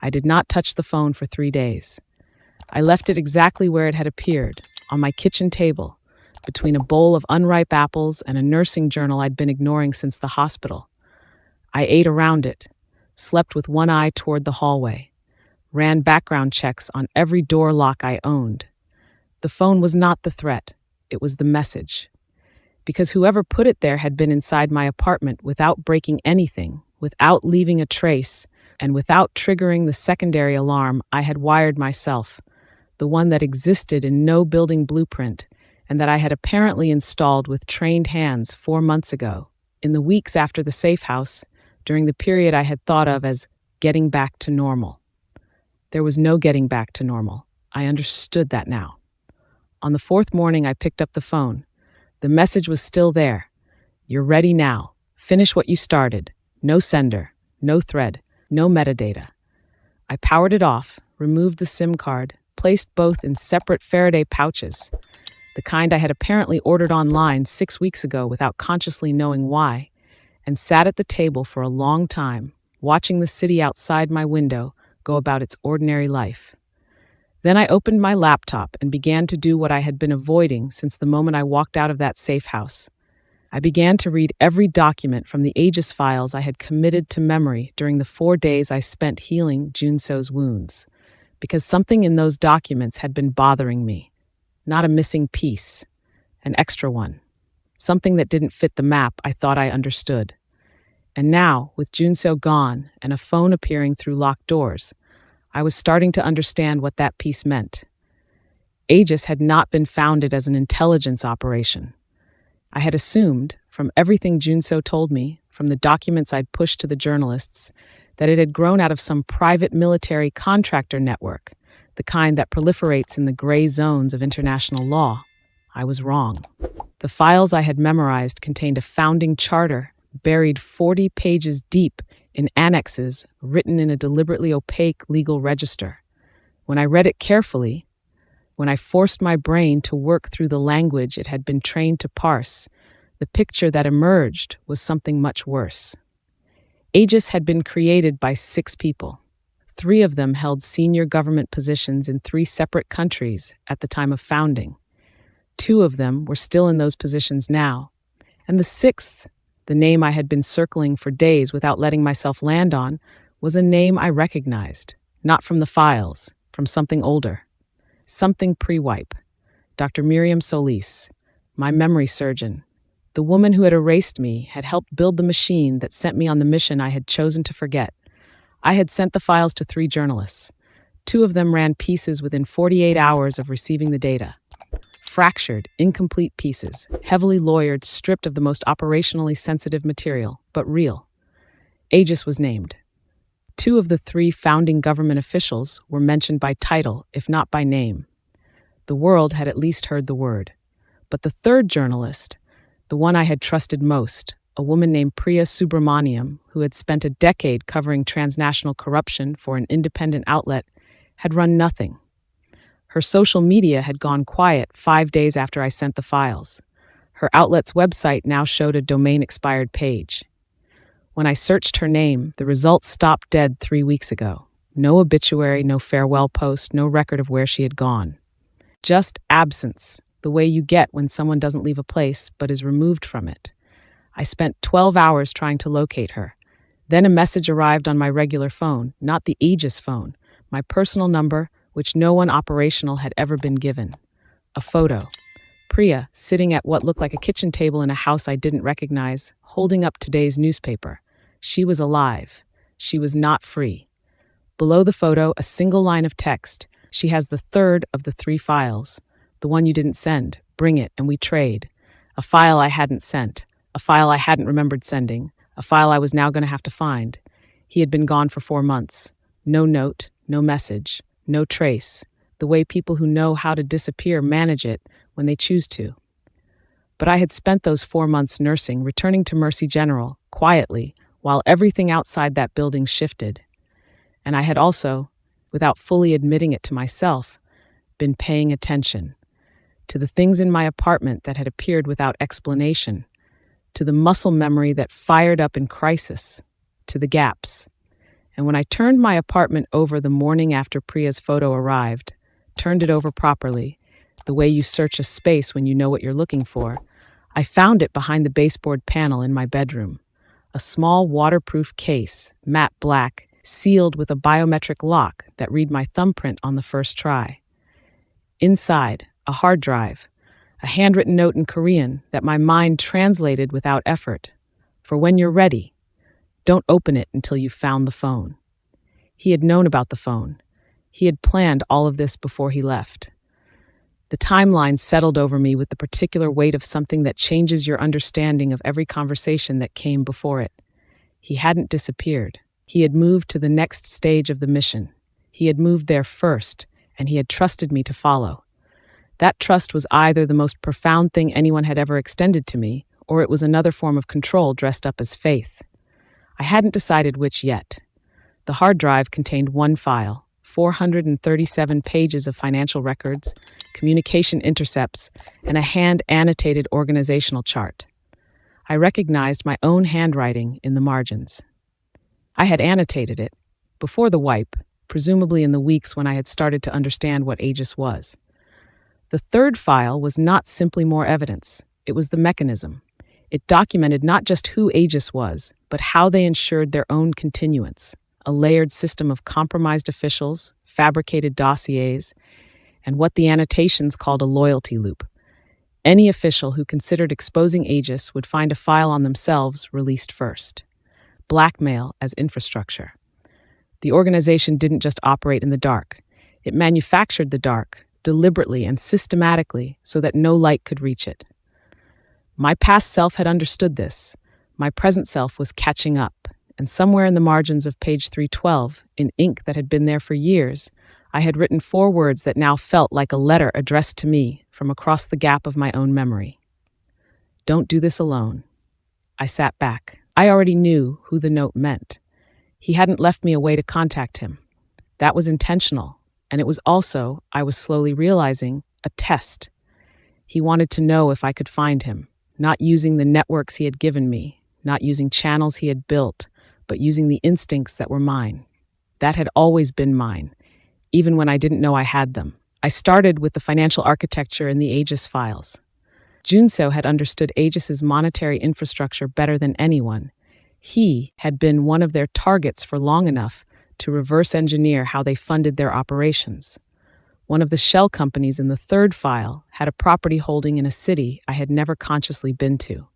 I did not touch the phone for 3 days. I left it exactly where it had appeared, on my kitchen table, between a bowl of unripe apples and a nursing journal I'd been ignoring since the hospital. I ate around it, slept with one eye toward the hallway, ran background checks on every door lock I owned. The phone was not the threat, it was the message. Because whoever put it there had been inside my apartment without breaking anything, without leaving a trace, and without triggering the secondary alarm I had wired myself, the one that existed in no building blueprint, and that I had apparently installed with trained hands 4 months ago, in the weeks after the safe house, during the period I had thought of as getting back to normal. There was no getting back to normal. I understood that now. On the 4th morning, I picked up the phone. The message was still there. You're ready now. Finish what you started. No sender, no thread, no metadata. I powered it off, removed the SIM card, placed both in separate Faraday pouches, the kind I had apparently ordered online 6 weeks ago without consciously knowing why, and sat at the table for a long time, watching the city outside my window go about its ordinary life. Then I opened my laptop and began to do what I had been avoiding since the moment I walked out of that safe house. I began to read every document from the Aegis files I had committed to memory during the 4 days I spent healing Junso's wounds, because something in those documents had been bothering me. Not a missing piece, an extra one. Something that didn't fit the map I thought I understood. And now, with Junso gone and a phone appearing through locked doors, I was starting to understand what that piece meant. Aegis had not been founded as an intelligence operation. I had assumed, from everything Junso told me, from the documents I'd pushed to the journalists, that it had grown out of some private military contractor network, the kind that proliferates in the gray zones of international law. I was wrong. The files I had memorized contained a founding charter buried 40 pages deep in annexes written in a deliberately opaque legal register. When I read it carefully, when I forced my brain to work through the language it had been trained to parse, the picture that emerged was something much worse. Aegis had been created by 6 people. 3 of them held senior government positions in 3 separate countries at the time of founding. 2 of them were still in those positions now, and the 6th, the name I had been circling for days without letting myself land on, was a name I recognized, not from the files, from something older. Something pre-wipe. Dr. Miriam Solis, my memory surgeon. The woman who had erased me had helped build the machine that sent me on the mission I had chosen to forget. I had sent the files to 3 journalists. 2 of them ran pieces within 48 hours of receiving the data. Fractured, incomplete pieces, heavily lawyered, stripped of the most operationally sensitive material, but real. Aegis was named. 2 of the 3 founding government officials were mentioned by title, if not by name. The world had at least heard the word. But the 3rd journalist, the one I had trusted most, a woman named Priya Subramaniam, who had spent a decade covering transnational corruption for an independent outlet, had run nothing. Her social media had gone quiet 5 days after I sent the files. Her outlet's website now showed a domain-expired page. When I searched her name, the results stopped dead 3 weeks ago. No obituary, no farewell post, no record of where she had gone. Just absence, the way you get when someone doesn't leave a place but is removed from it. I spent 12 hours trying to locate her. Then a message arrived on my regular phone, not the Aegis phone, my personal number, which no one operational had ever been given. A photo. Priya, sitting at what looked like a kitchen table in a house I didn't recognize, holding up today's newspaper. She was alive. She was not free. Below the photo, a single line of text. She has the 3rd of the 3 files. The one you didn't send. Bring it and we trade. A file I hadn't sent. A file I hadn't remembered sending. A file I was now going to have to find. He had been gone for 4 months. No note, no message. No trace, the way people who know how to disappear manage it when they choose to. But I had spent those 4 months nursing, returning to Mercy General, quietly, while everything outside that building shifted. And I had also, without fully admitting it to myself, been paying attention to the things in my apartment that had appeared without explanation, to the muscle memory that fired up in crisis, to the gaps. And when I turned my apartment over the morning after Priya's photo arrived, turned it over properly, the way you search a space when you know what you're looking for, I found it behind the baseboard panel in my bedroom. A small waterproof case, matte black, sealed with a biometric lock that read my thumbprint on the first try. Inside, a hard drive, a handwritten note in Korean that my mind translated without effort. For when you're ready, don't open it until you've found the phone. He had known about the phone. He had planned all of this before he left. The timeline settled over me with the particular weight of something that changes your understanding of every conversation that came before it. He hadn't disappeared. He had moved to the next stage of the mission. He had moved there first, and he had trusted me to follow. That trust was either the most profound thing anyone had ever extended to me, or it was another form of control dressed up as faith. I hadn't decided which yet. The hard drive contained one file, 437 pages of financial records, communication intercepts, and a hand-annotated organizational chart. I recognized my own handwriting in the margins. I had annotated it, before the wipe, presumably in the weeks when I had started to understand what Aegis was. The third file was not simply more evidence, it was the mechanism. It documented not just who Aegis was, but how they ensured their own continuance, a layered system of compromised officials, fabricated dossiers, and what the annotations called a loyalty loop. Any official who considered exposing Aegis would find a file on themselves released first. Blackmail as infrastructure. The organization didn't just operate in the dark. It manufactured the dark, deliberately and systematically, so that no light could reach it. My past self had understood this. My present self was catching up, and somewhere in the margins of page 312, in ink that had been there for years, I had written 4 words that now felt like a letter addressed to me from across the gap of my own memory. Don't do this alone. I sat back. I already knew who the note meant. He hadn't left me a way to contact him. That was intentional, and it was also, I was slowly realizing, a test. He wanted to know if I could find him, not using the networks he had given me, not using channels he had built, but using the instincts that were mine. That had always been mine, even when I didn't know I had them. I started with the financial architecture in the Aegis files. Junso had understood Aegis's monetary infrastructure better than anyone. He had been one of their targets for long enough to reverse engineer how they funded their operations. One of the shell companies in the third file had a property holding in a city I had never consciously been to.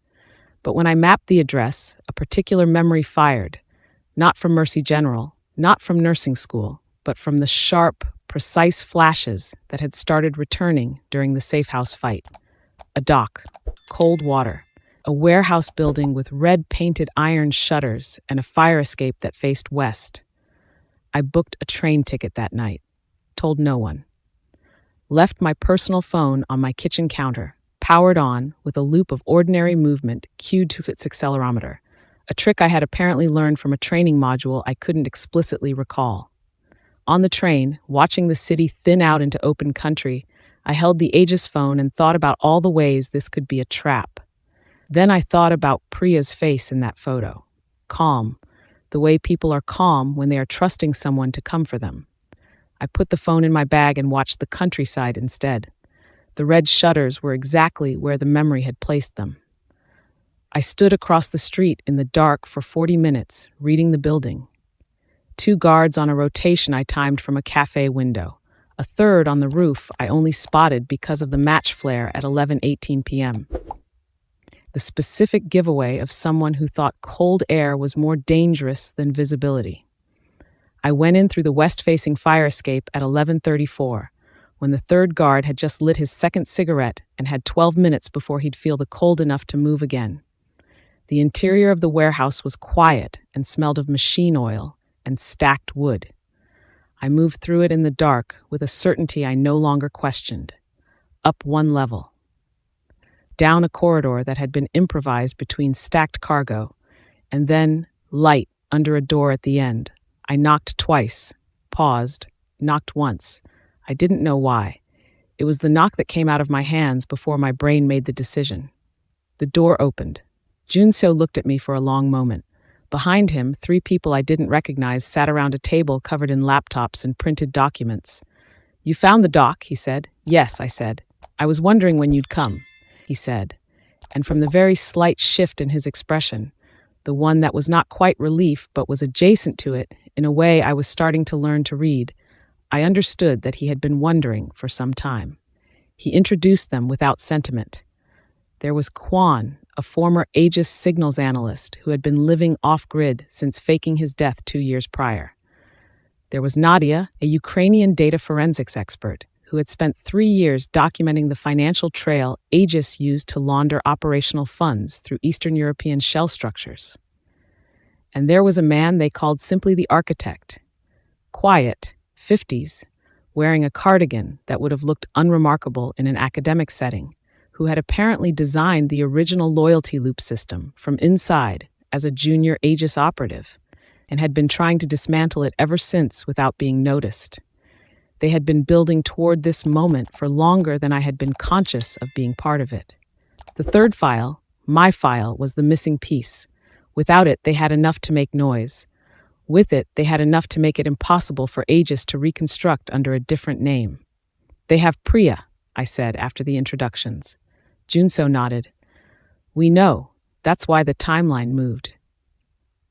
But when I mapped the address, a particular memory fired, not from Mercy General, not from nursing school, but from the sharp, precise flashes that had started returning during the safe house fight. A dock, cold water, a warehouse building with red-painted iron shutters and a fire escape that faced west. I booked a train ticket that night, told no one. Left my personal phone on my kitchen counter, powered on with a loop of ordinary movement cued to its accelerometer, a trick I had apparently learned from a training module I couldn't explicitly recall. On the train, watching the city thin out into open country, I held the Aegis phone and thought about all the ways this could be a trap. Then I thought about Priya's face in that photo. Calm, the way people are calm when they are trusting someone to come for them. I put the phone in my bag and watched the countryside instead. The red shutters were exactly where the memory had placed them. I stood across the street in the dark for 40 minutes, reading the building. 2 guards on a rotation I timed from a cafe window. A third on the roof I only spotted because of the match flare at 11:18 p.m. The specific giveaway of someone who thought cold air was more dangerous than visibility. I went in through the west-facing fire escape at 11:34, when the third guard had just lit his second cigarette and had 12 minutes before he'd feel the cold enough to move again. The interior of the warehouse was quiet and smelled of machine oil and stacked wood. I moved through it in the dark with a certainty I no longer questioned. Up 1 level. Down a corridor that had been improvised between stacked cargo, and then light under a door at the end. I knocked twice, paused, knocked once. I didn't know why. It was the knock that came out of my hands before my brain made the decision. The door opened. Junso looked at me for a long moment, Behind him, 3 people I didn't recognize sat around a table covered in laptops and printed documents. "You found the doc," he said. "Yes," I said. "I was wondering when you'd come," he said. And from the very slight shift in his expression, the one that was not quite relief but was adjacent to it in a way I was starting to learn to read, I understood that he had been wondering for some time. He introduced them without sentiment. There was Kwan, a former Aegis signals analyst who had been living off-grid since faking his death 2 years prior. There was Nadia, a Ukrainian data forensics expert who had spent 3 years documenting the financial trail Aegis used to launder operational funds through Eastern European shell structures. And there was a man they called simply the architect. Quiet, 50s, wearing a cardigan that would have looked unremarkable in an academic setting, who had apparently designed the original loyalty loop system from inside as a junior Aegis operative, and had been trying to dismantle it ever since without being noticed. They had been building toward this moment for longer than I had been conscious of being part of it. The third file, my file, was the missing piece. Without it, they had enough to make noise. With it, they had enough to make it impossible for Aegis to reconstruct under a different name. "They have Priya," I said after the introductions. Junso nodded. "We know. That's why the timeline moved."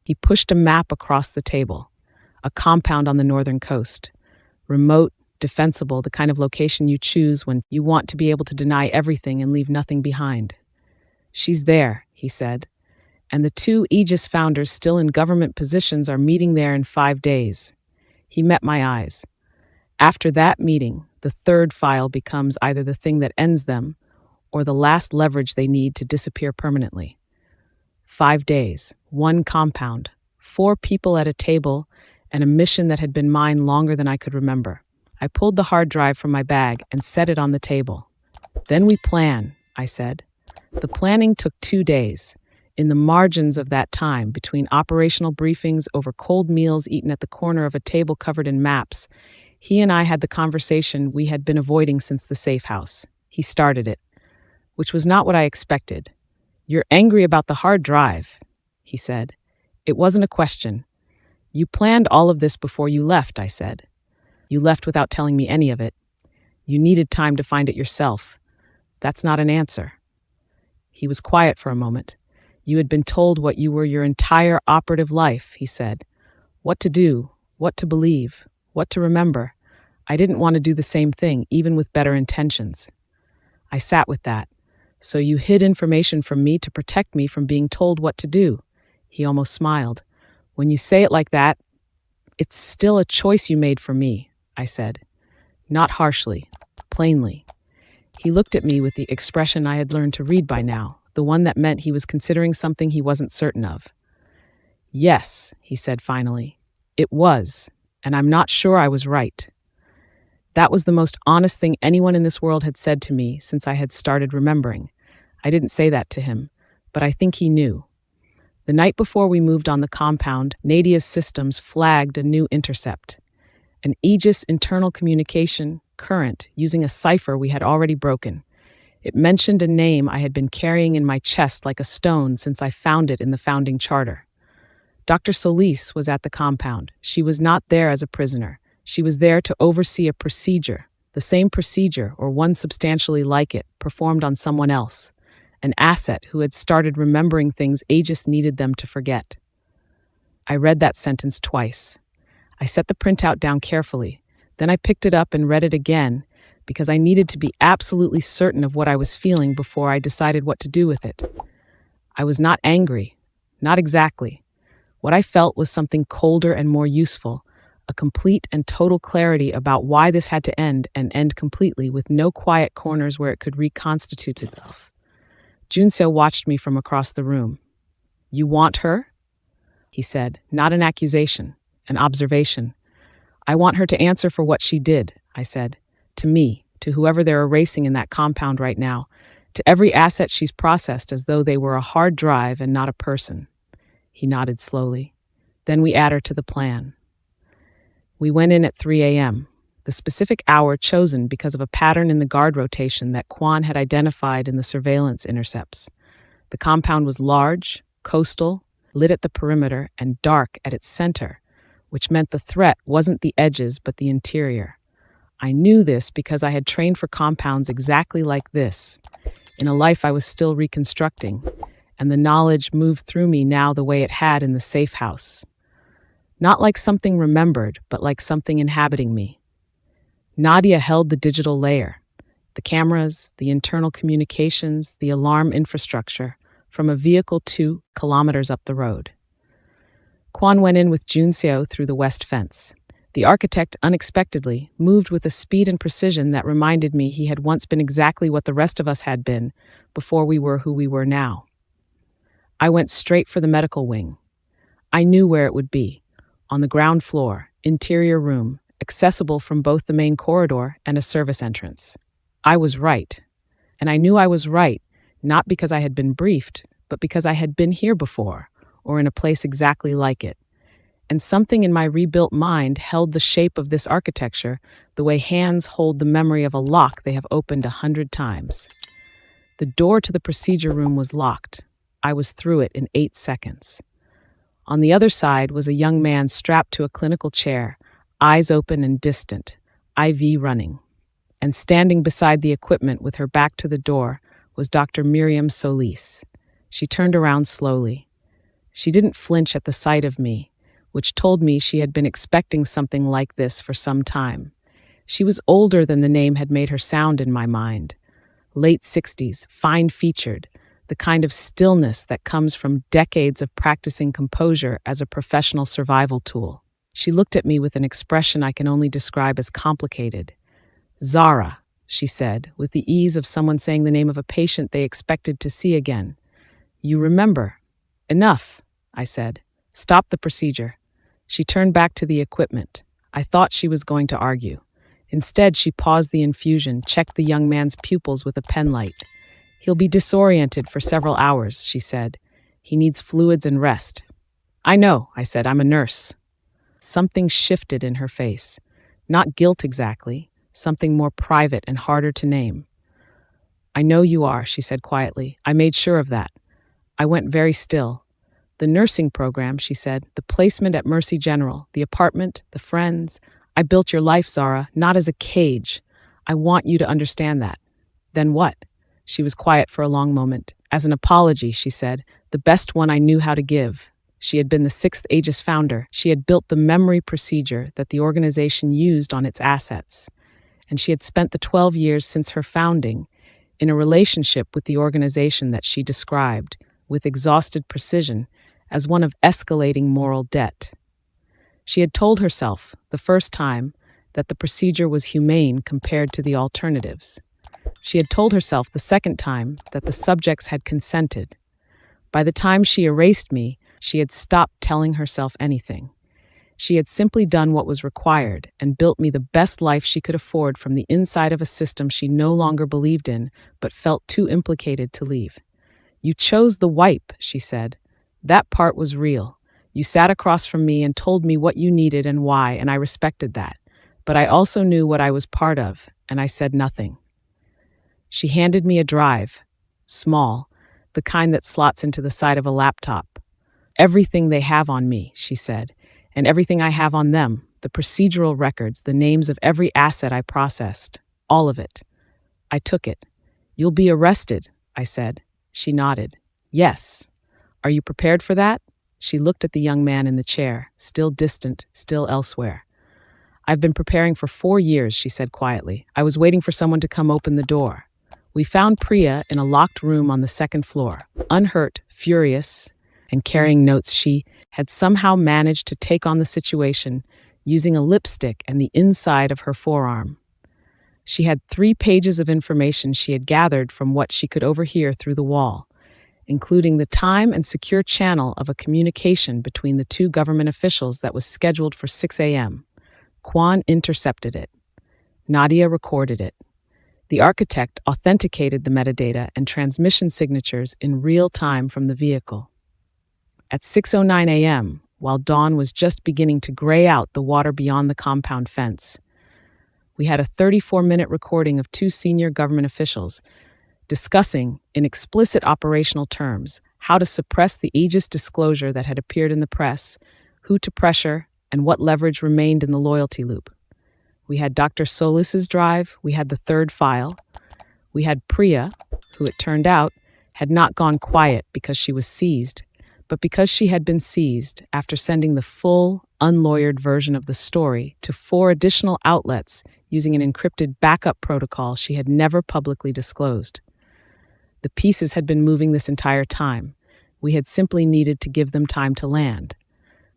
He pushed a map across the table. A compound on the northern coast. Remote, defensible, the kind of location you choose when you want to be able to deny everything and leave nothing behind. "She's there," he said. "And the 2 Aegis founders still in government positions are meeting there in 5 days. He met my eyes. After that meeting, the third file becomes either the thing that ends them or the last leverage they need to disappear permanently. 5 days, 1 compound, 4 people at a table, and a mission that had been mine longer than I could remember. I pulled the hard drive from my bag and set it on the table. "Then we plan," I said. The planning took 2 days. In the margins of that time, between operational briefings over cold meals eaten at the corner of a table covered in maps, he and I had the conversation we had been avoiding since the safe house. He started it, which was not what I expected. "You're angry about the hard drive," he said. "It wasn't a question. You planned all of this before you left," I said. "You left without telling me any of it. You needed time to find it yourself. That's not an answer." He was quiet for a moment. "You had been told what you were your entire operative life," he said. "What to do, what to believe, what to remember. I didn't want to do the same thing, even with better intentions." I sat with that. "So you hid information from me to protect me from being told what to do." He almost smiled. "When you say it like that, it's still a choice you made for me," I said. Not harshly, plainly. He looked at me with the expression I had learned to read by now, the one that meant he was considering something he wasn't certain of. "Yes," he said finally. "It was, and I'm not sure I was right." That was the most honest thing anyone in this world had said to me since I had started remembering. I didn't say that to him, but I think he knew. The night before we moved on the compound, Nadia's systems flagged a new intercept. An Aegis internal communication current using a cipher we had already broken. It mentioned a name I had been carrying in my chest like a stone since I found it in the founding charter. Dr. Solis was at the compound. She was not there as a prisoner. She was there to oversee a procedure, the same procedure, or one substantially like it, performed on someone else, an asset who had started remembering things Aegis needed them to forget. I read that sentence twice. I set the printout down carefully. Then I picked it up and read it again, because I needed to be absolutely certain of what I was feeling before I decided what to do with it. I was not angry, not exactly. What I felt was something colder and more useful, a complete and total clarity about why this had to end and end completely with no quiet corners where it could reconstitute itself. Junso watched me from across the room. "You want her?" he said, not an accusation, an observation. "I want her to answer for what she did," I said. "To me, to whoever they're erasing in that compound right now, to every asset she's processed as though they were a hard drive and not a person." He nodded slowly. "Then we add her to the plan." We went in at 3 a.m., the specific hour chosen because of a pattern in the guard rotation that Kwan had identified in the surveillance intercepts. The compound was large, coastal, lit at the perimeter and dark at its center, which meant the threat wasn't the edges but the interior. I knew this because I had trained for compounds exactly like this, in a life I was still reconstructing, and the knowledge moved through me now the way it had in the safe house. Not like something remembered, but like something inhabiting me. Nadia held the digital layer, the cameras, the internal communications, the alarm infrastructure, from a vehicle 2 kilometers up the road. Kwon went in with Junseo through the west fence. The architect unexpectedly moved with a speed and precision that reminded me he had once been exactly what the rest of us had been before we were who we were now. I went straight for the medical wing. I knew where it would be, on the ground floor, interior room, accessible from both the main corridor and a service entrance. I was right, and I knew I was right, not because I had been briefed, but because I had been here before, or in a place exactly like it. And something in my rebuilt mind held the shape of this architecture the way hands hold the memory of a lock they have opened 100 times. The door to the procedure room was locked. I was through it in 8 seconds. On the other side was a young man strapped to a clinical chair, eyes open and distant, IV running. And standing beside the equipment with her back to the door was Dr. Miriam Solis. She turned around slowly. She didn't flinch at the sight of me, which told me she had been expecting something like this for some time. She was older than the name had made her sound in my mind. Late 60s, fine-featured, the kind of stillness that comes from decades of practicing composure as a professional survival tool. She looked at me with an expression I can only describe as complicated. "Zara," she said, with the ease of someone saying the name of a patient they expected to see again. "You remember." "Enough," I said. "Stop the procedure." She turned back to the equipment. I thought she was going to argue. Instead, she paused the infusion, checked the young man's pupils with a penlight. "He'll be disoriented for several hours," she said. "He needs fluids and rest." "I know," I said. "I'm a nurse." Something shifted in her face. Not guilt exactly, something more private and harder to name. "I know you are," she said quietly. "I made sure of that." I went very still. "The nursing program," she said, "the placement at Mercy General, the apartment, the friends. I built your life, Zara, not as a cage. I want you to understand that." "Then what?" She was quiet for a long moment. "As an apology," she said, "the best one I knew how to give." She had been the 6th Aegis founder. She had built the memory procedure that the organization used on its assets. And she had spent the 12 years since her founding in a relationship with the organization that she described, with exhausted precision, as one of escalating moral debt. She had told herself, the first time, that the procedure was humane compared to the alternatives. She had told herself the second time that the subjects had consented. By the time she erased me, she had stopped telling herself anything. She had simply done what was required and built me the best life she could afford from the inside of a system she no longer believed in, but felt too implicated to leave. "You chose the wipe," she said. "That part was real. You sat across from me and told me what you needed and why, and I respected that. But I also knew what I was part of, and I said nothing." She handed me a drive, small, the kind that slots into the side of a laptop. "Everything they have on me," she said, "and everything I have on them, the procedural records, the names of every asset I processed, all of it." I took it. "You'll be arrested," I said. She nodded. "Yes. Are you prepared for that?" She looked at the young man in the chair, still distant, still elsewhere. "I've been preparing for 4 years," she said quietly. "I was waiting for someone to come open the door." We found Priya in a locked room on the 2nd floor, unhurt, furious, and carrying notes. She had somehow managed to take on the situation using a lipstick and the inside of her forearm. She had 3 pages of information she had gathered from what she could overhear through the wall, including the time and secure channel of a communication between the 2 government officials that was scheduled for 6 a.m. Kwon intercepted it. Nadia recorded it. The architect authenticated the metadata and transmission signatures in real time from the vehicle. At 6:09 a.m., while dawn was just beginning to gray out the water beyond the compound fence, we had a 34-minute recording of 2 senior government officials, discussing, in explicit operational terms, how to suppress the aegis disclosure that had appeared in the press, who to pressure, and what leverage remained in the loyalty loop. We had Dr. Solis's drive, we had the third file, we had Priya, who it turned out had not gone quiet because she was seized, but because she had been seized after sending the full, unlawyered version of the story to 4 additional outlets using an encrypted backup protocol she had never publicly disclosed. The pieces had been moving this entire time. We had simply needed to give them time to land.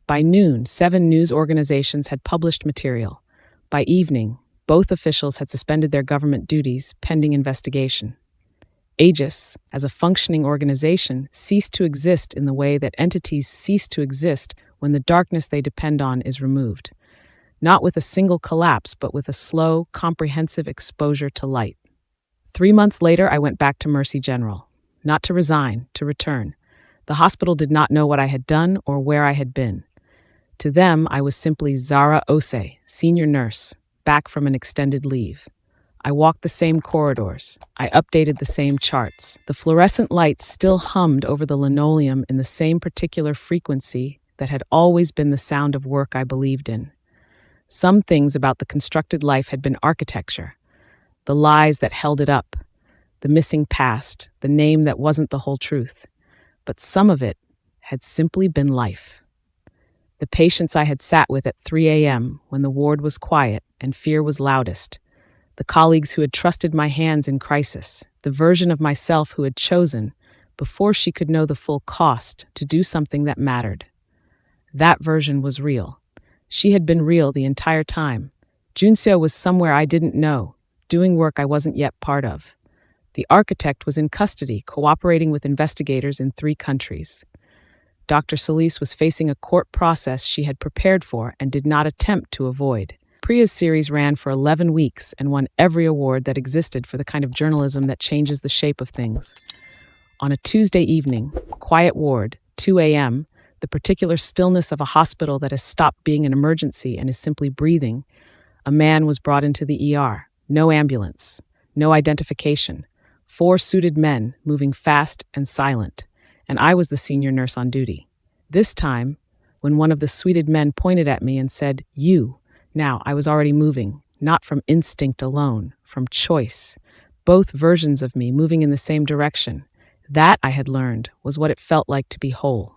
By noon, 7 news organizations had published material. By evening, both officials had suspended their government duties pending investigation. Aegis, as a functioning organization, ceased to exist in the way that entities cease to exist when the darkness they depend on is removed. Not with a single collapse, but with a slow, comprehensive exposure to light. 3 months later, I went back to Mercy General. Not to resign, to return. The hospital did not know what I had done or where I had been. To them, I was simply Zara Osei, senior nurse, back from an extended leave. I walked the same corridors. I updated the same charts. The fluorescent lights still hummed over the linoleum in the same particular frequency that had always been the sound of work I believed in. Some things about the constructed life had been architecture, the lies that held it up, the missing past, the name that wasn't the whole truth. But some of it had simply been life. The patients I had sat with at 3 a.m. when the ward was quiet and fear was loudest, the colleagues who had trusted my hands in crisis, the version of myself who had chosen, before she could know the full cost, to do something that mattered. That version was real. She had been real the entire time. Junseo was somewhere I didn't know, doing work I wasn't yet part of. The architect was in custody, cooperating with investigators in 3 countries. Dr. Solis was facing a court process she had prepared for and did not attempt to avoid. Priya's series ran for 11 weeks and won every award that existed for the kind of journalism that changes the shape of things. On a Tuesday evening, quiet ward, 2 a.m., the particular stillness of a hospital that has stopped being an emergency and is simply breathing, a man was brought into the ER. No ambulance, no identification. 4 suited men, moving fast and silent, and I was the senior nurse on duty. This time, when one of the suited men pointed at me and said, "You," now I was already moving, not from instinct alone, from choice. Both versions of me moving in the same direction. That, I had learned, was what it felt like to be whole.